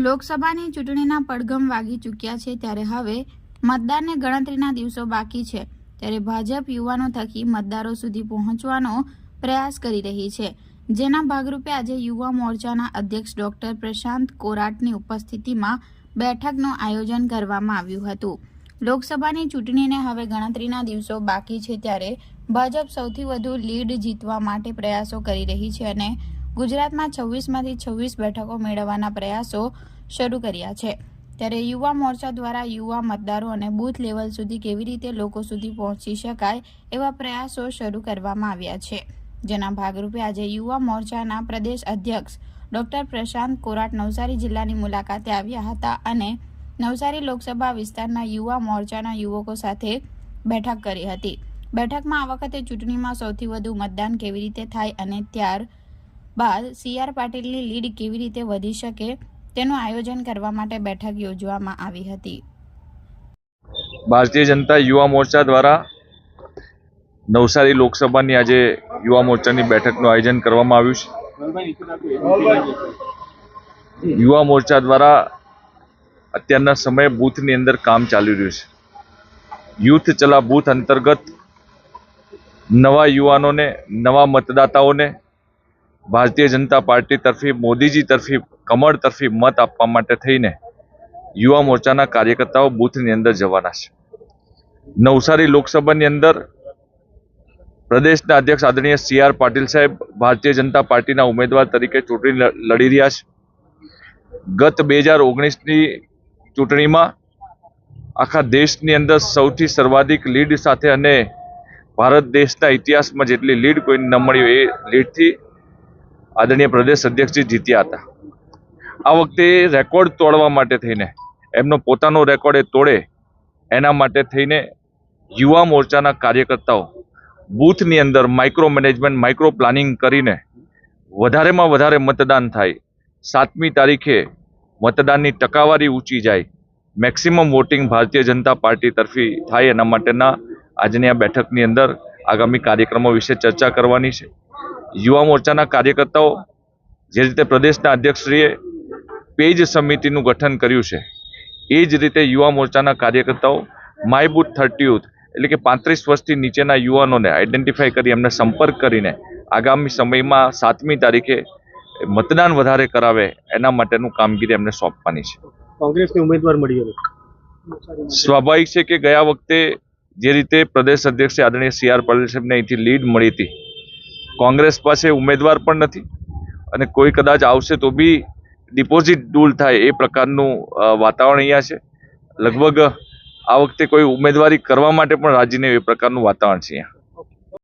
લોકસભાની ચૂંટણીના પડઘમ વાગી ચૂક્યા છે ત્યારે હવે મતદાનને ગણતરીના દિવસો બાકી છે ત્યારે ભાજપ યુવાનો થકી મતદારો સુધી પહોંચવાનો પ્રયાસ કરી રહી છે, જેના ભાગરૂપે આજે યુવા મોરચાના અધ્યક્ષ ડોક્ટર પ્રશાંત કોરાટની ઉપસ્થિતિમાં બેઠકનું આયોજન કરવામાં આવ્યું હતું। લોકસભાની ચૂંટણીને હવે ગણતરીના દિવસો બાકી છે ત્યારે ભાજપ સૌથી વધુ લીડ જીતવા માટે પ્રયાસો કરી રહી છે અને ગુજરાતમાં 26માંથી 26 બેઠકો મેળવવાના પ્રયાસો શરૂ કર્યા છે। ત્યારે યુવા મોરચા દ્વારા યુવા મતદારો અને બૂથ લેવલ સુધી કેવી રીતે લોકો સુધી પહોંચી શકાય એવા પ્રયાસો શરૂ કરવામાં આવ્યા છે, જેના ભાગરૂપે આજે યુવા મોરચાના પ્રદેશ અધ્યક્ષ ડોક્ટર પ્રશાંત કોરાટ નવસારી જિલ્લાની મુલાકાતે આવ્યા હતા અને નવસારી લોકસભા વિસ્તારના યુવા મોરચાના યુવકો સાથે બેઠક કરી હતી। બેઠકમાં આ વખતે ચૂંટણીમાં સૌથી વધુ મતદાન કેવી રીતે થાય અને ત્યારબાદ CR પાટીલની લીડ કેવી રીતે વધી શકે તેનું આયોજન કરવા માટે બેઠક યોજવામાં આવી હતી। ભારતીય જનતા યુવા મોરચા દ્વારા નવસારી લોકસભાની આજે યુવા મોરચાની બેઠકનું આયોજન કરવામાં આવ્યું છે। યુવા મોરચા દ્વારા અત્યારના સમયે બૂથની અંદર કામ ચાલી રહ્યું છે। યુથ ચલા બૂથ અંતર્ગત નવા યુવાનોને, નવા મતદાતાઓને ભારતીય જનતા પાર્ટી તરફી, મોદીજી તરફી, કમળ તરફી મત આપવા માટે થઈને યુવા મોરચાના કાર્યકર્તાઓ બૂથની અંદર જવાના છે। નવસારી લોકસભાની અંદર પ્રદેશના અધ્યક્ષ આદરણીય CR પાટીલ સાહેબ ભારતીય જનતા પાર્ટીના ઉમેદવાર તરીકે ચૂંટણી લડી રહ્યા છે। ગત 2019ની ચૂંટણીમાં આખા દેશની અંદર સૌથી સર્વાધિક લીડ સાથે અને ભારત દેશના ઇતિહાસમાં જેટલી લીડ કોઈને ન મળી હોય એ લીડથી આદરણીય પ્રદેશ અધ્યક્ષજી જીત્યા હતા। આ વખતે રેકોર્ડ તોડવા માટે થઈને, એમનો પોતાનો રેકોર્ડ એ તોડે એના માટે થઈને યુવા મોરચાના કાર્યકર્તાઓ બૂથની અંદર માઇક્રો મેનેજમેન્ટ, માઇક્રો પ્લાનિંગ કરીને વધારેમાં વધારે મતદાન થાય, 7મી તારીખે મતદાનની ટકાવારી ઊંચી જાય, maximum voting Bharatiya Janata party તરફી થાય એના માટેના આજની આ બેઠકની અંદર આગામી કાર્યક્રમો વિશે ચર્ચા કરવાની છે। યુવા મોરચાના કાર્યકર્તાઓ જે રીતે પ્રદેશના અધ્યક્ષશ્રીએ પેજ સમિતિનું ગઠન કર્યું છે એ જ રીતે યુવા મોરચાના કાર્યકર્તાઓ માય બૂથ 30 યુથ એટલે કે 35 વર્ષથી નીચેના યુવાનોને આઈડેન્ટિફાઈ કરી એમને સંપર્ક કરીને આગામી સમયમાં 7મી તારીખે મતદાન વધારે કરાવે એના માટેનું કામગીરી એમને સોંપવાની છે। કોંગ્રેસની ઉમેદવાર મળી હતી, સ્વાભાવિક છે કે ગયા વખતે જે રીતે પ્રદેશ અધ્યક્ષ આદરણીય CR પાટીલ સાહેબને અહીંથી લીડ મળી હતી, કોંગ્રેસ પાસે ઉમેદવાર પણ નથી અને કોઈ કદાચ આવશે તો બી ડિપોઝિટ ડૂલ થાય એ પ્રકારનું વાતાવરણ અહીંયા છે। લગભગ આ વખતે કોઈ ઉમેદવારી કરવા માટે પણ રાજી નહીં એ પ્રકારનું વાતાવરણ છે અહીંયા।